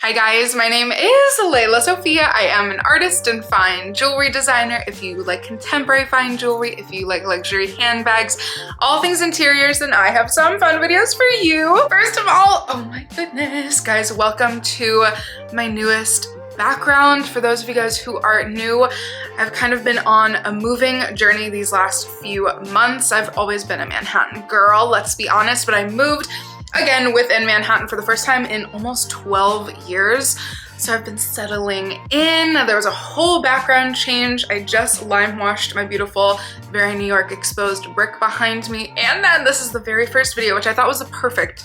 Hi guys, my name is Lelasophia. I am an artist and fine jewelry designer. If you like contemporary fine jewelry, if you like luxury handbags, all things interiors, then I have some fun videos for you. First of all, oh my goodness, guys, welcome to my newest background. For those of you guys who are new, I've kind of been on a moving journey these last few months. I've always been a Manhattan girl, let's be honest, but I moved again within Manhattan for the first time in almost 12 years. So I've been settling in. There was a whole background change. I just lime washed my beautiful, very New York exposed brick behind me. And then this is the very first video, which I thought was the perfect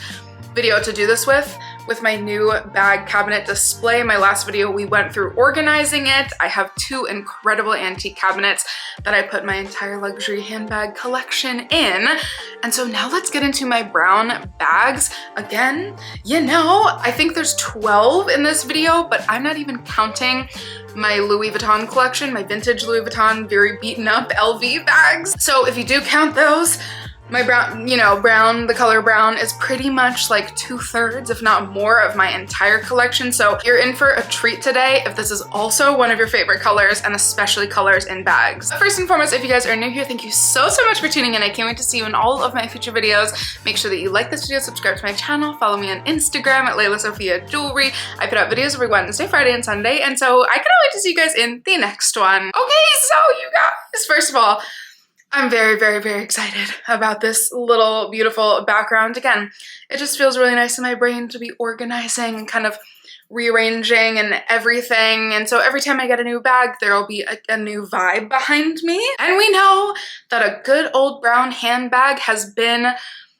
video to do this with my new bag cabinet display. My last video, we went through organizing it. I have two incredible antique cabinets that I put my entire luxury handbag collection in. And so now let's get into my brown bags. Again, you know, I think there's 12 in this video, but I'm not even counting my Louis Vuitton collection, my vintage Louis Vuitton, very beaten up LV bags. So if you do count those, my brown, the color brown is pretty much like 2/3, if not more, of my entire collection. So you're in for a treat today if this is also one of your favorite colors, and especially colors in bags. But first and foremost, if you guys are new here, thank you so much for tuning in. I can't wait to see you in all of my future videos. Make sure that you like this video, subscribe to my channel, follow me on Instagram at lelasophia jewelry. I put out videos every Wednesday, Friday, and Sunday, and so I cannot wait to see you guys in the next one. Okay, so you guys, first of all, I'm very, very, very excited about this little beautiful background. Again, it just feels really nice in my brain to be organizing and kind of rearranging and everything. And so every time I get a new bag, there will be a new vibe behind me. And we know that a good old brown handbag has been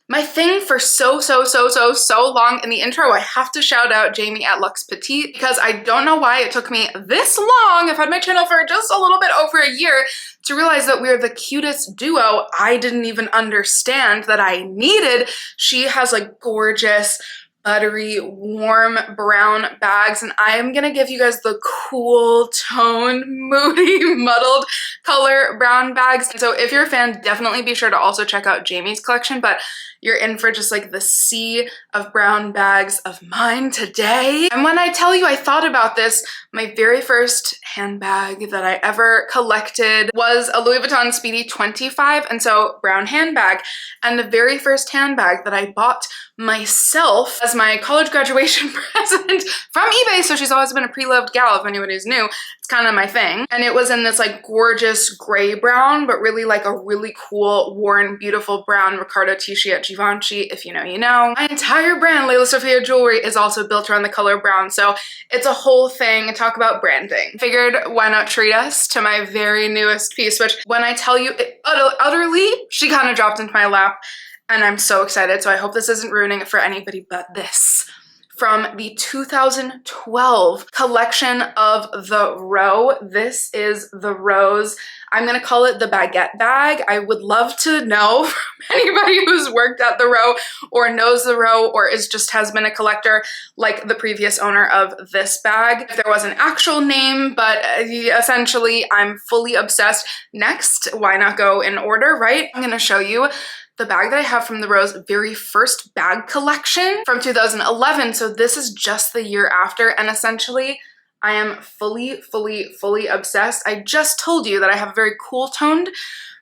my thing for so long. In the intro, I have to shout out Jamie at Luxe Petite, because I don't know why it took me this long. I've had my channel for just a little bit over a year to realize that we're the cutest duo I didn't even understand that I needed. She has like gorgeous, buttery, warm brown bags, and I am gonna give you guys the cool, toned, moody, muddled color brown bags. So if you're a fan, definitely be sure to also check out Jamie's collection, but you're in for just like the sea of brown bags of mine today. And when I tell you I thought about this, my very first handbag that I ever collected was a Louis Vuitton Speedy 25, and so brown handbag. And the very first handbag that I bought myself as my college graduation present from eBay, so she's always been a pre-loved gal if anybody's new, it's kind of my thing. And it was in this like gorgeous gray brown, but really like a really cool, worn, beautiful brown Riccardo Tisci at Givenchy. If you know, you know. My entire brand, Lelasophia Jewelry, is also built around the color brown, so it's a whole thing. Talk about branding. Figured why not treat us to my very newest piece, which when I tell you it utterly, she kind of dropped into my lap. And I'm so excited, so I hope this isn't ruining it for anybody but this. From the 2012 collection of the Row. This is the Rose. I'm gonna call it the baguette bag. I would love to know from anybody who's worked at the Row or knows the Row or has been a collector like the previous owner of this bag, if there was an actual name, but essentially I'm fully obsessed. Next, why not go in order, right? I'm gonna show you the bag that I have from the Rose's very first bag collection from 2011. So this is just the year after, and essentially I am fully obsessed. I just told you that I have a very cool toned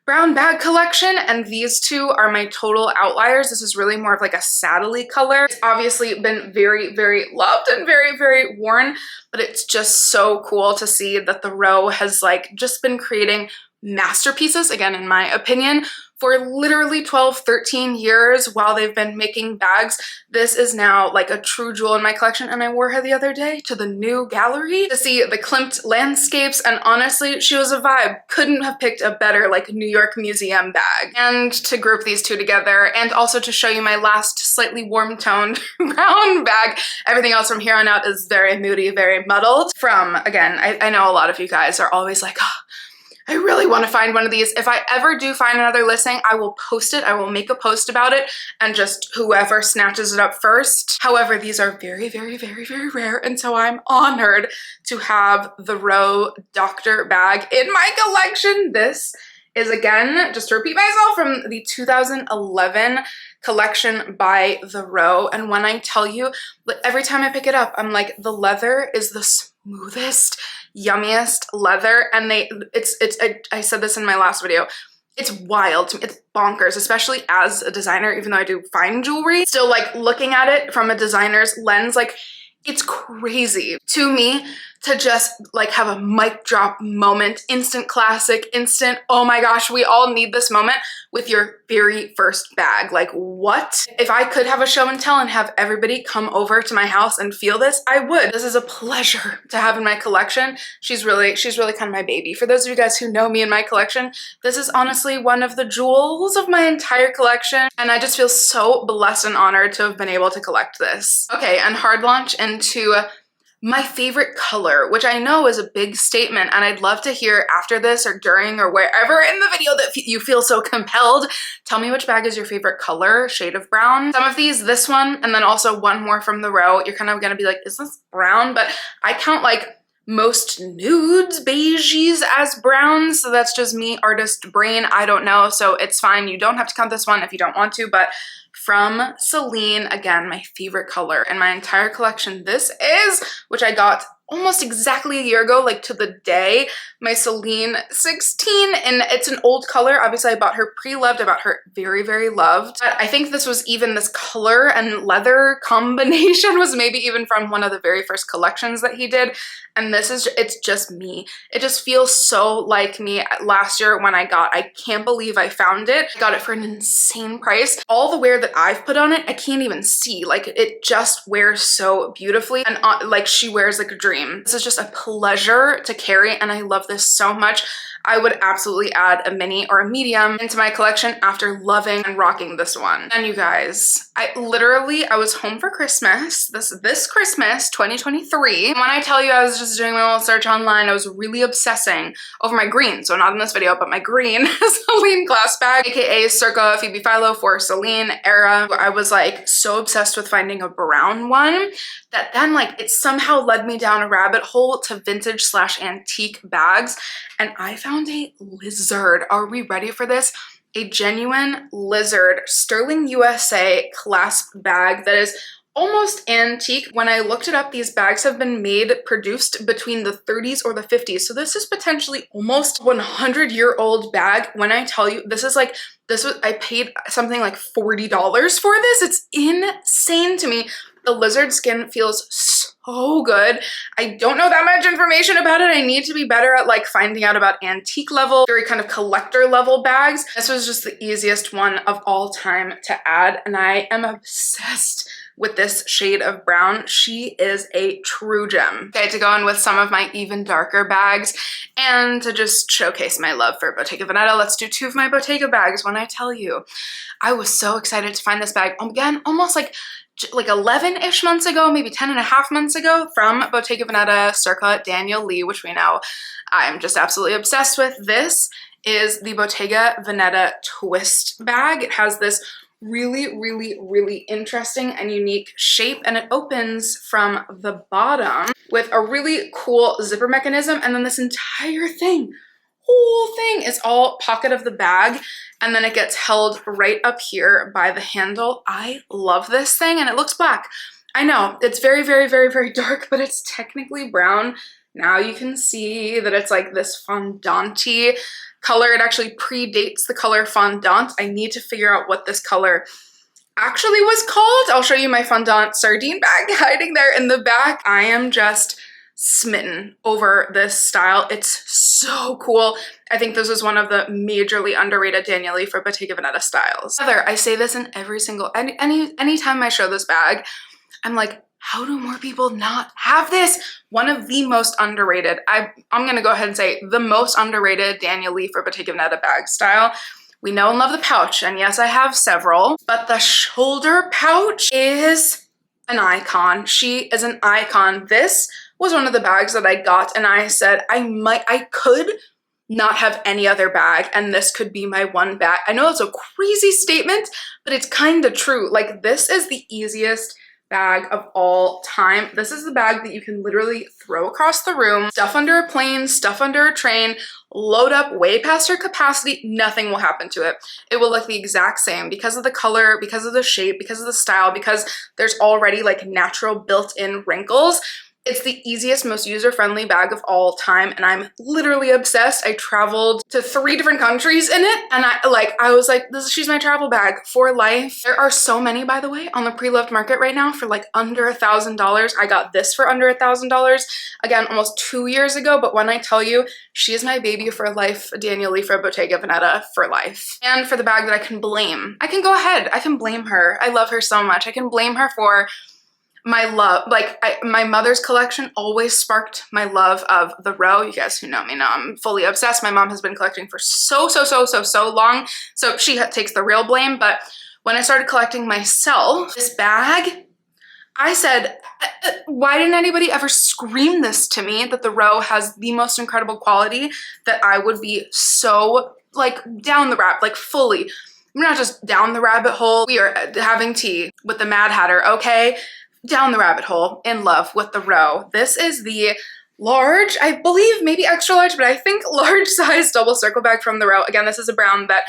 brown bag collection, and these two are my total outliers. This is really more of like a saddle-y color. It's obviously been very loved and very worn, but it's just so cool to see that the Row has like just been creating masterpieces, again in my opinion, for literally 12-13 years while they've been making bags. This is now like a true jewel in my collection, and I wore her the other day to the new gallery to see the Klimt landscapes, and honestly, she was a vibe. Couldn't have picked a better like New York museum bag. And to group these two together, and also to show you my last slightly warm-toned brown bag, everything else from here on out is very moody, very muddled. From, again, I know a lot of you guys are always like, oh, I really want to find one of these. If I ever do find another listing, I will post it. I will make a post about it, and just whoever snatches it up first. However, these are very rare, and so I'm honored to have the Row Doctor bag in my collection. This is, again, just to repeat myself, from the 2011 collection by The Row. And when I tell you, every time I pick it up, I'm like, the leather is the smoothest, yummiest leather. And I said this in my last video, it's wild to me. It's bonkers, especially as a designer, even though I do fine jewelry. Still, like, looking at it from a designer's lens, like, it's crazy to me to just like have a mic drop moment, instant classic, instant, oh my gosh, we all need this moment with your very first bag. Like, what? If I could have a show and tell and have everybody come over to my house and feel this, I would. This is a pleasure to have in my collection. She's really kind of my baby. For those of you guys who know me and my collection, this is honestly one of the jewels of my entire collection. And I just feel so blessed and honored to have been able to collect this. Okay, and hard launch into my favorite color, which I know is a big statement, and I'd love to hear after this or during or wherever in the video that you feel so compelled. Tell me which bag is your favorite color, shade of brown. Some of these, this one, and then also one more from The Row, you're kind of gonna be like, is this brown? But I count like most nudes, beiges as browns, so that's just me, artist brain, I don't know, so it's fine. You don't have to count this one if you don't want to, but from Celine, again, my favorite color in my entire collection. This is, which I got almost exactly a year ago, like to the day, my Celine 16, and it's an old color. Obviously, I bought her pre-loved. I bought her very, very loved. But I think this was even this color and leather combination was maybe even from one of the very first collections that he did. And this is, it's just me. It just feels so like me. Last year when I can't believe I found it. I got it for an insane price. All the wear that I've put on it, I can't even see. Like, it just wears so beautifully, and like she wears like a dream. This is just a pleasure to carry, and I love this so much. I would absolutely add a mini or a medium into my collection after loving and rocking this one. And you guys, I was home for Christmas, this Christmas, 2023. And when I tell you I was just doing my little search online, I was really obsessing over my green, so not in this video, but my green Celine glass bag, aka circa Phoebe Philo for Celine era. I was like so obsessed with finding a brown one that then like it somehow led me down a rabbit hole to vintage / antique bags, and I found a lizard. Are we ready for this? A genuine lizard Sterling USA clasp bag that is almost antique. When I looked it up, these bags have been produced between the 30s or the 50s. So this is potentially almost 100-year-old bag. When I tell you, I paid something like $40 for this. It's insane to me. The lizard skin feels so good. I don't know that much information about it. I need to be better at like finding out about antique level, very kind of collector level bags. This was just the easiest one of all time to add, and I am obsessed with this shade of brown. She is a true gem. Okay, to go in with some of my even darker bags and to just showcase my love for Bottega Veneta, let's do two of my Bottega bags. When I tell you, I was so excited to find this bag, again, almost like 11-ish months ago, maybe 10.5 months ago, from Bottega Veneta circa Daniel Lee, which we know I'm just absolutely obsessed with. This is the Bottega Veneta twist bag. It has this really interesting and unique shape, and it opens from the bottom with a really cool zipper mechanism, and then this entire whole thing is all pocket of the bag, and then it gets held right up here by the handle. I love this thing, and it looks black. I know, it's very dark, but it's technically brown. Now you can see that it's like this fondant-y color. It actually predates the color fondant. I need to figure out what this color actually was called. I'll show you my fondant sardine bag hiding there in the back. I am just smitten over this style. It's so cool. I think this is one of the majorly underrated Daniel Lee for Bottega Veneta styles. Heather, I say this in every single, anytime I show this bag, I'm like, how do more people not have this? One of the most underrated, I'm gonna go ahead and say the most underrated Daniel Lee for Bottega Veneta bag style. We know and love the pouch, and yes, I have several, but the shoulder pouch is an icon. She is an icon. This was one of the bags that I got, and I said I could not have any other bag, and this could be my one bag. I know it's a crazy statement, but it's kind of true. Like, this is the easiest bag of all time. This is the bag that you can literally throw across the room, stuff under a plane, stuff under a train, load up way past your capacity. Nothing will happen to it. It will look the exact same because of the color, because of the shape, because of the style, because there's already like natural built-in wrinkles. It's the easiest, most user-friendly bag of all time, and I'm literally obsessed. I traveled to 3 different countries in it, and I was like, she's my travel bag for life. There are so many, by the way, on the pre-loved market right now for like under $1,000. I got this for under $1,000, again, almost 2 years ago, but when I tell you, she is my baby for life, Daniel Lee for Bottega Veneta for life. And for the bag that I can blame, I can go ahead, I can blame her. I love her so much. I can blame her for my love. Like, my mother's collection always sparked my love of the row. You guys who know me know I'm fully obsessed. My mom has been collecting for so long, so she takes the real blame. But when I started collecting myself, this bag, I said, why didn't anybody ever scream this to me, that the row has the most incredible quality, that I would be so like down the rabbit, like fully. We're not just down the rabbit hole. We are having tea with the Mad Hatter, okay? Down the rabbit hole, in love with the row. This is the large, I believe maybe extra large, but I think large size double circle bag from the row. Again, this is a brown that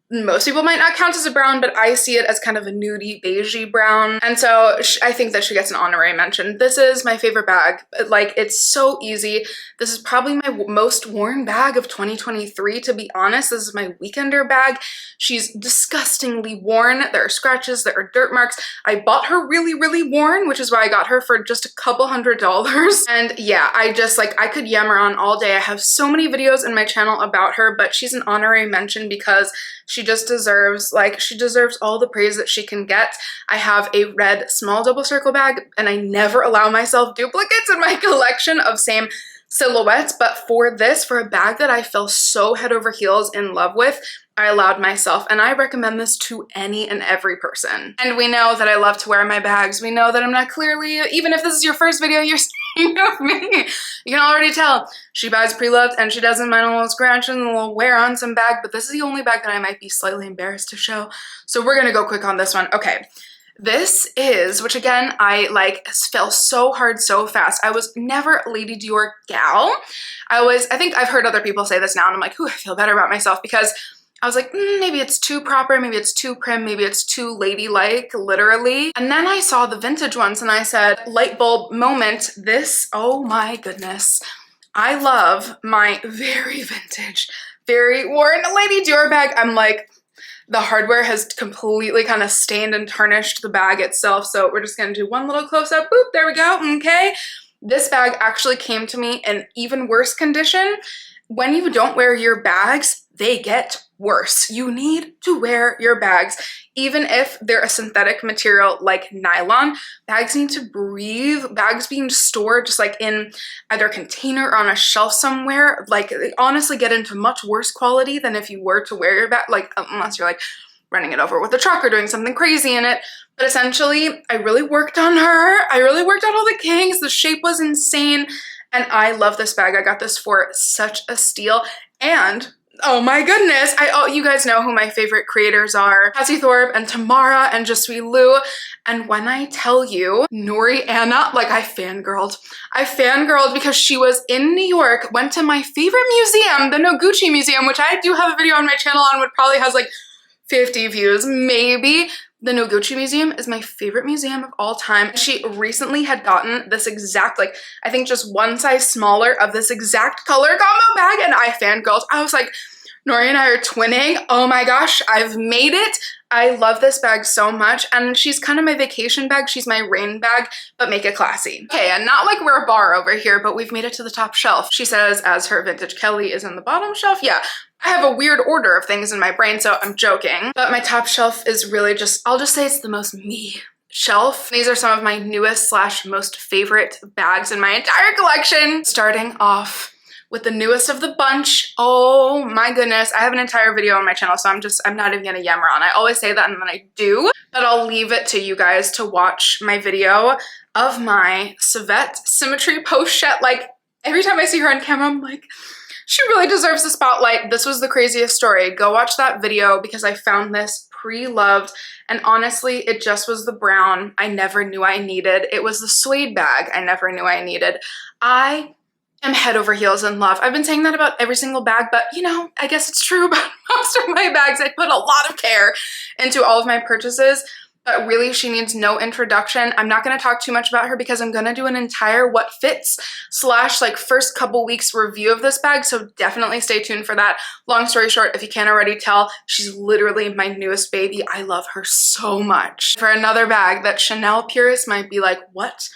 most people might not count as a brown, but I see it as kind of a nudie, beigey brown. And so I think that she gets an honorary mention. This is my favorite bag. Like, it's so easy. This is probably my most worn bag of 2023, to be honest. This is my weekender bag. She's disgustingly worn. There are scratches, there are dirt marks. I bought her really worn, which is why I got her for just a couple $100s. And yeah, I just like, I could yammer on all day. I have so many videos in my channel about her, but she's an honorary mention because she just deserves, like, she deserves all the praise that she can get. I have a red small double circle bag, and I never allow myself duplicates in my collection of same silhouettes, but for this, for a bag that I fell so head over heels in love with, I allowed myself, and I recommend this to any and every person. And we know that I love to wear my bags. We know that I'm not clearly, even if this is your first video you're seeing of me, you can already tell she buys pre-loved and she doesn't mind a little scratch and a little wear on some bag, but this is the only bag that I might be slightly embarrassed to show. So we're gonna go quick on this one. Okay. This is, which again, I like fell so hard so fast. I was never a Lady Dior gal. I think I've heard other people say this now, and I'm like, ooh, I feel better about myself, because I was like, maybe it's too proper, maybe it's too prim, maybe it's too ladylike, literally. And then I saw the vintage ones and I said, light bulb moment, this, oh my goodness. I love my very vintage, very worn Lady Dior bag. I'm like, the hardware has completely kind of stained and tarnished the bag itself. So we're just gonna do one little close up, boop, there we go, okay. This bag actually came to me in even worse condition. When you don't wear your bags, they get worse. You need to wear your bags. Even if they're a synthetic material like nylon, bags need to breathe. Bags being stored just like in either a container or on a shelf somewhere, like they honestly get into much worse quality than if you were to wear your bag, like unless you're like running it over with a truck or doing something crazy in it. But essentially, I really worked on her. I really worked on all the kinks. The shape was insane. And I love this bag. I got this for such a steal. And oh my goodness, you guys know who my favorite creators are. Cassie Thorpe and Tamara and Just Sweet Lou. And when I tell you, Nori Anna, like I fangirled. I fangirled because she was in New York, went to my favorite museum, the Noguchi Museum, which I do have a video on my channel on, which probably has like 50 views, maybe. The Noguchi Museum is my favorite museum of all time. She recently had gotten this exact, like, I think just one size smaller of this exact color combo bag, and I fangirled. I was like, Nori and I are twinning. Oh my gosh, I've made it. I love this bag so much, and she's kind of my vacation bag. She's my rain bag, but make it classy. Okay, and not like we're a bar over here, but we've made it to the top shelf. She says as her vintage Kelly is in the bottom shelf. Yeah, I have a weird order of things in my brain, so I'm joking. But my top shelf is really just, I'll just say it's the most me shelf. These are some of my newest slash most favorite bags in my entire collection. Starting off with the newest of the bunch. Oh my goodness. I have an entire video on my channel, so I'm not even gonna yammer on. I always say that and then I do, but I'll leave it to you guys to watch my video of my Savette Symmetry pochette. Like every time I see her on camera, I'm like, she really deserves the spotlight. This was the craziest story. Go watch that video because I found this pre-loved, and honestly, it just was the brown I never knew I needed. It was the suede bag I never knew I needed. I am head over heels in love. I've been saying that about every single bag, but you know, I guess it's true about most of my bags. I put a lot of care into all of my purchases, but really she needs no introduction. I'm not going to talk too much about her because I'm going to do an entire what fits / like first couple weeks review of this bag, so definitely stay tuned for that. Long story short, if you can't already tell, she's literally my newest baby. I love her so much. For another bag that Chanel purists might be like, what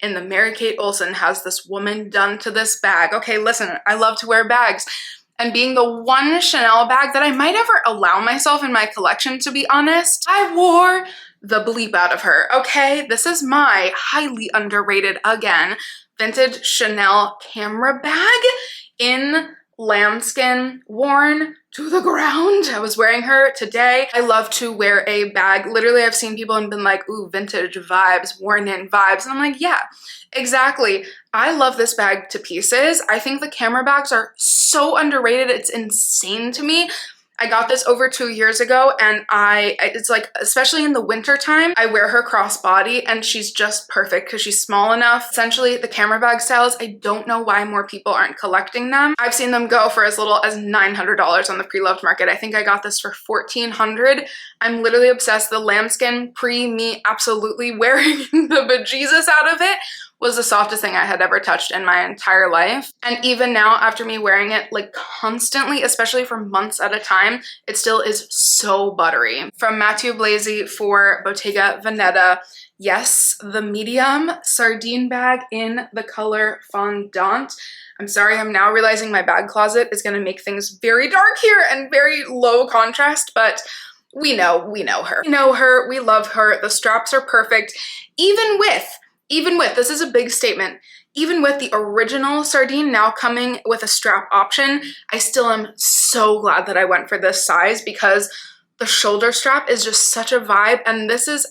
in the Mary-Kate Olsen has this woman done to this bag? Okay, listen, I love to wear bags. And being the one Chanel bag that I might ever allow myself in my collection, to be honest, I wore the bleep out of her, okay? This is my highly underrated, again, vintage Chanel camera bag in lambskin, worn to the ground. I was wearing her today. I love to wear a bag. Literally, I've seen people and been like, ooh, vintage vibes, worn in vibes. And I'm like, yeah, exactly. I love this bag to pieces. I think the camera bags are so underrated. It's insane to me. I got this over 2 years ago, and it's like, especially in the winter time, I wear her crossbody and she's just perfect because she's small enough. Essentially, the camera bag styles, I don't know why more people aren't collecting them. I've seen them go for as little as $900 on the pre-loved market. I think I got this for $1,400. I'm literally obsessed. The lambskin, me absolutely wearing the bejesus out of it, was the softest thing I had ever touched in my entire life. And even now, after me wearing it like constantly, especially for months at a time, it still is so buttery. From Mathieu Blazy for Bottega Veneta, yes, the medium sardine bag in the color fondant. I'm sorry, I'm now realizing my bag closet is gonna make things very dark here and very low contrast, but we know her. We know her, we love her. The straps are perfect. Even with, this is a big statement, even with the original sardine now coming with a strap option, I still am so glad that I went for this size because the shoulder strap is just such a vibe. And this is,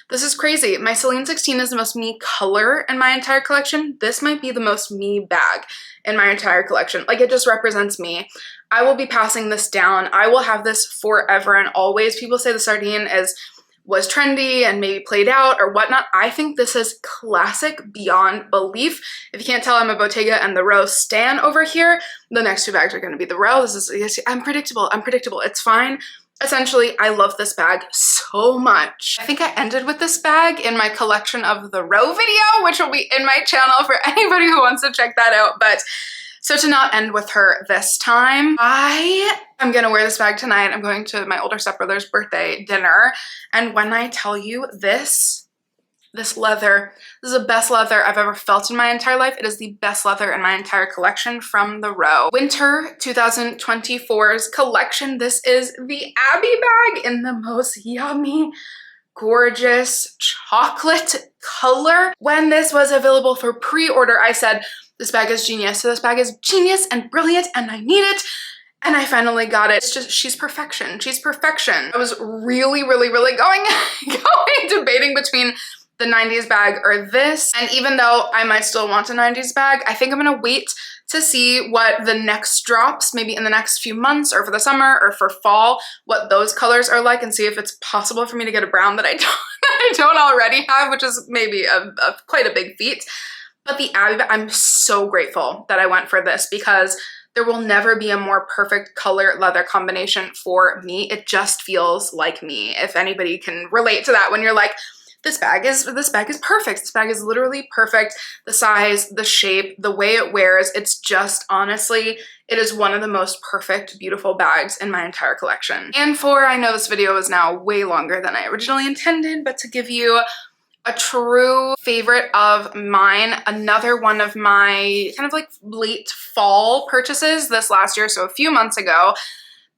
this is crazy. My Celine 16 is the most me color in my entire collection. This might be the most me bag in my entire collection. Like, it just represents me. I will be passing this down. I will have this forever and always. People say the sardine was trendy and maybe played out or whatnot. I think this is classic beyond belief. If you can't tell, I'm a Bottega and the Row stan over here. The next two bags are going to be the Row. This is, I'm predictable. It's fine. Essentially, I love this bag so much. I think I ended with this bag in my collection of the Row video, which will be in my channel for anybody who wants to check that out. But so to not end with her this time, I am gonna wear this bag tonight. I'm going to my older stepbrother's birthday dinner. And when I tell you this leather, this is the best leather I've ever felt in my entire life. It is the best leather in my entire collection from the Row. Winter 2024's collection. This is the Abbey bag in the most yummy, gorgeous chocolate color. When this was available for pre-order, I said, this bag is genius. So this bag is genius and brilliant and I need it. And I finally got it. It's just, she's perfection. She's perfection. I was really going debating between the 90s bag or this. And even though I might still want a 90s bag, I think I'm gonna wait to see what the next drops, maybe in the next few months or for the summer or for fall, what those colors are like, and see if it's possible for me to get a brown that I don't already have, which is maybe quite a big feat. But the Abbey, I'm so grateful that I went for this because there will never be a more perfect color leather combination for me. It just feels like me. If anybody can relate to that, when you're like, this bag is perfect. This bag is literally perfect. The size, the shape, the way it wears, it's just, honestly, it is one of the most perfect, beautiful bags in my entire collection. And I know this video is now way longer than I originally intended, but to give you a true favorite of mine, another one of my kind of like late fall purchases this last year, so a few months ago.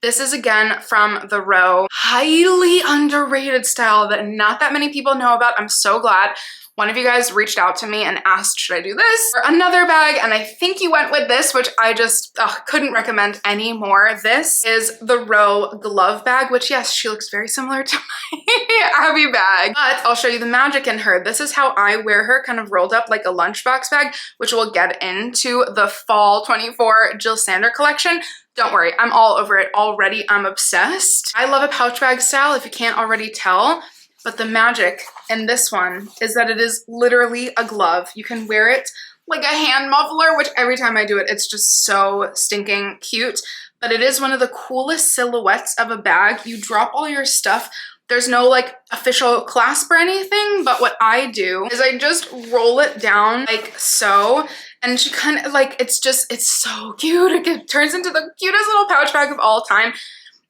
This is again from the Row, highly underrated style that not that many people know about. I'm so glad. One of you guys reached out to me and asked, should I do this or another bag? And I think you went with this, which I just couldn't recommend any more. This is the Row glove bag, which yes, she looks very similar to my Abby bag, but I'll show you the magic in her. This is how I wear her, kind of rolled up like a lunchbox bag, which we'll get into the fall 24 Jill Sander collection. Don't worry, I'm all over it already. I'm obsessed. I love a pouch bag style, if you can't already tell, but the magic in this one is that it is literally a glove. You can wear it like a hand muffler, which every time I do it, it's just so stinking cute. But it is one of the coolest silhouettes of a bag. You drop all your stuff. There's no like official clasp or anything, but what I do is I just roll it down like so. And she kind of like, it's so cute. It turns into the cutest little pouch bag of all time.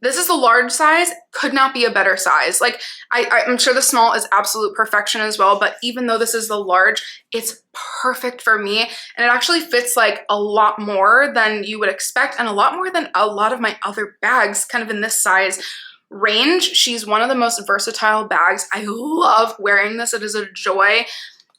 This is the large size, could not be a better size. Like I'm sure the small is absolute perfection as well, but even though this is the large, it's perfect for me. And it actually fits like a lot more than you would expect and a lot more than a lot of my other bags kind of in this size range. She's one of the most versatile bags. I love wearing this. It is a joy.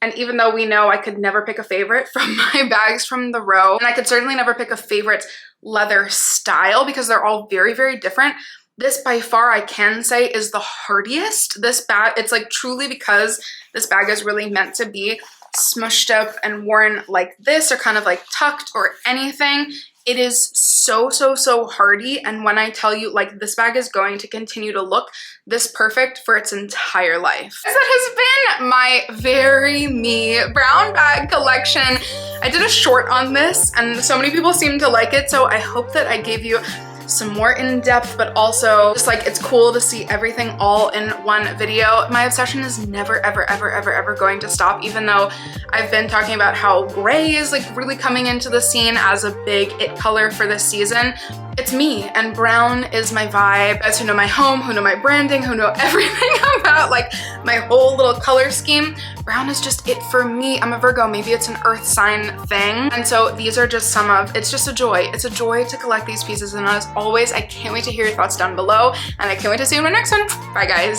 And even though we know I could never pick a favorite from my bags from the Row, and I could certainly never pick a favorite leather style because they're all very, very different, this by far I can say is the hardiest. This bag, it's like truly because this bag is really meant to be smushed up and worn like this or kind of like tucked or anything. It is so, so, so hardy. And when I tell you like this bag is going to continue to look this perfect for its entire life. That has been my very me brown bag collection. I did a short on this and so many people seem to like it. So I hope that I gave you some more in-depth, but also just like it's cool to see everything all in one video. My obsession is never, ever, ever, ever, ever going to stop, even though I've been talking about how gray is like really coming into the scene as a big it color for this season. It's me, and brown is my vibe. Guys who know my home, who know my branding, who know everything about like my whole little color scheme, brown is just it for me. I'm a Virgo, maybe it's an earth sign thing. And so these are just some of, it's just a joy. It's a joy to collect these pieces. And as always, I can't wait to hear your thoughts down below, and I can't wait to see you in my next one. Bye guys.